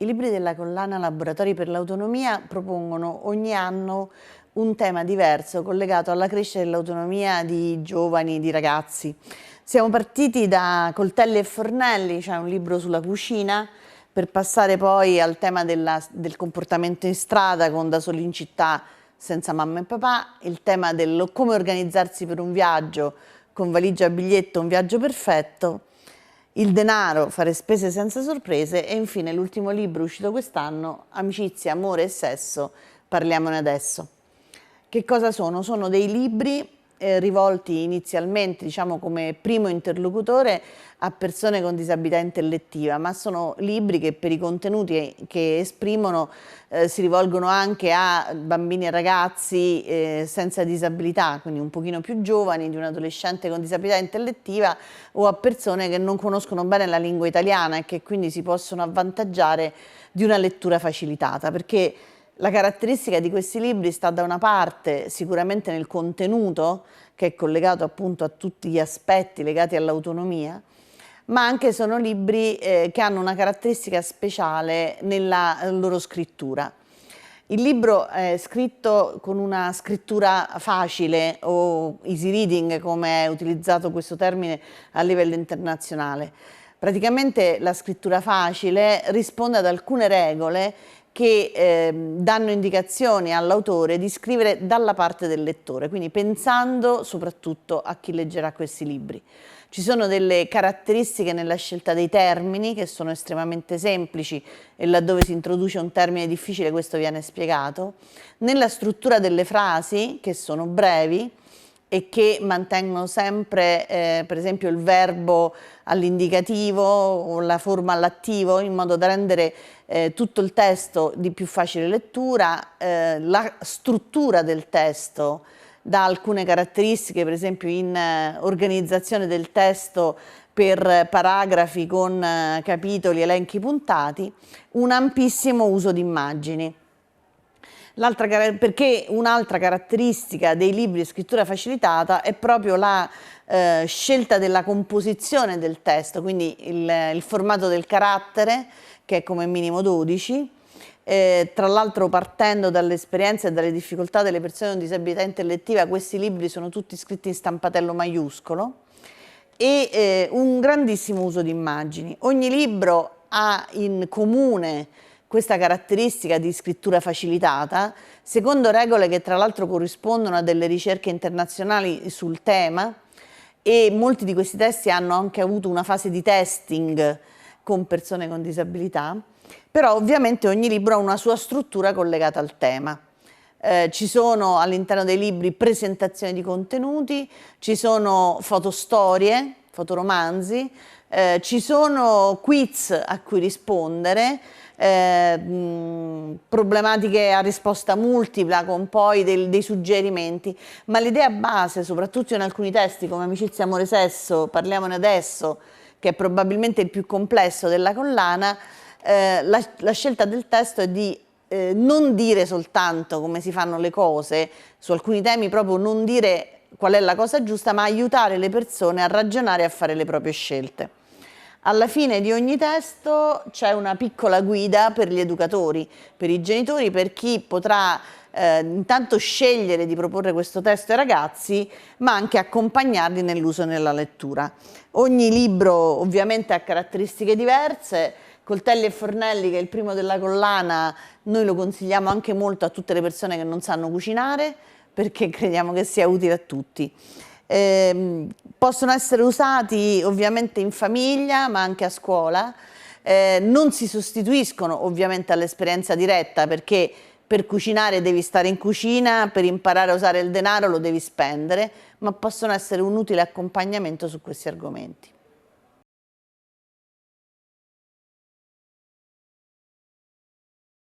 I libri della collana Laboratori per l'autonomia propongono ogni anno un tema diverso collegato alla crescita dell'autonomia di giovani, di ragazzi. Siamo partiti da Coltelli e Fornelli, cioè un libro sulla cucina, per passare poi al tema del comportamento in strada con Da soli in città senza mamma e papà, il tema del come organizzarsi per un viaggio con valigia, biglietto, un viaggio perfetto, il denaro, fare spese senza sorprese e infine l'ultimo libro uscito quest'anno, Amicizia, amore e sesso, parliamone adesso. Che cosa sono? Sono dei libri rivolti inizialmente, diciamo, come primo interlocutore a persone con disabilità intellettiva, ma sono libri che per i contenuti che esprimono si rivolgono anche a bambini e ragazzi senza disabilità, quindi un pochino più giovani, di un adolescente con disabilità intellettiva o a persone che non conoscono bene la lingua italiana e che quindi si possono avvantaggiare di una lettura facilitata, perché la caratteristica di questi libri sta da una parte sicuramente nel contenuto, che è collegato appunto a tutti gli aspetti legati all'autonomia, ma anche sono libri che hanno una caratteristica speciale nella loro scrittura. Il libro è scritto con una scrittura facile o easy reading, come è utilizzato questo termine a livello internazionale. Praticamente la scrittura facile risponde ad alcune regole che danno indicazioni all'autore di scrivere dalla parte del lettore, quindi pensando soprattutto a chi leggerà questi libri. Ci sono delle caratteristiche nella scelta dei termini che sono estremamente semplici e laddove si introduce un termine difficile questo viene spiegato, nella struttura delle frasi che sono brevi e che mantengono sempre per esempio il verbo all'indicativo o la forma all'attivo in modo da rendere tutto il testo di più facile lettura, la struttura del testo dà alcune caratteristiche, per esempio in organizzazione del testo per paragrafi con capitoli, elenchi puntati, un ampissimo uso di immagini. Perché un'altra caratteristica dei libri di scrittura facilitata è proprio la scelta della composizione del testo, quindi il formato del carattere, che è come minimo 12, tra l'altro partendo dall'esperienza e dalle difficoltà delle persone con disabilità intellettiva, questi libri sono tutti scritti in stampatello maiuscolo e un grandissimo uso di immagini. Ogni libro ha in comune questa caratteristica di scrittura facilitata, secondo regole che tra l'altro corrispondono a delle ricerche internazionali sul tema, e molti di questi testi hanno anche avuto una fase di testing con persone con disabilità, però ovviamente ogni libro ha una sua struttura collegata al tema. Ci sono all'interno dei libri presentazioni di contenuti, ci sono fotostorie, fotoromanzi, ci sono quiz a cui rispondere, problematiche a risposta multipla con poi dei suggerimenti, ma l'idea base, soprattutto in alcuni testi come Amicizia, amore, sesso, parliamone adesso, che è probabilmente il più complesso della collana, la scelta del testo è di non dire soltanto come si fanno le cose, su alcuni temi proprio non dire qual è la cosa giusta, ma aiutare le persone a ragionare e a fare le proprie scelte. Alla fine di ogni testo c'è una piccola guida per gli educatori, per i genitori, per chi potrà intanto scegliere di proporre questo testo ai ragazzi, ma anche accompagnarli nell'uso e nella lettura. Ogni libro ovviamente ha caratteristiche diverse. Coltelli e Fornelli, che è il primo della collana, noi lo consigliamo anche molto a tutte le persone che non sanno cucinare, perché crediamo che sia utile a tutti. Possono essere usati ovviamente in famiglia ma anche a scuola, non si sostituiscono ovviamente all'esperienza diretta, perché per cucinare devi stare in cucina, per imparare a usare il denaro lo devi spendere, ma possono essere un utile accompagnamento su questi argomenti.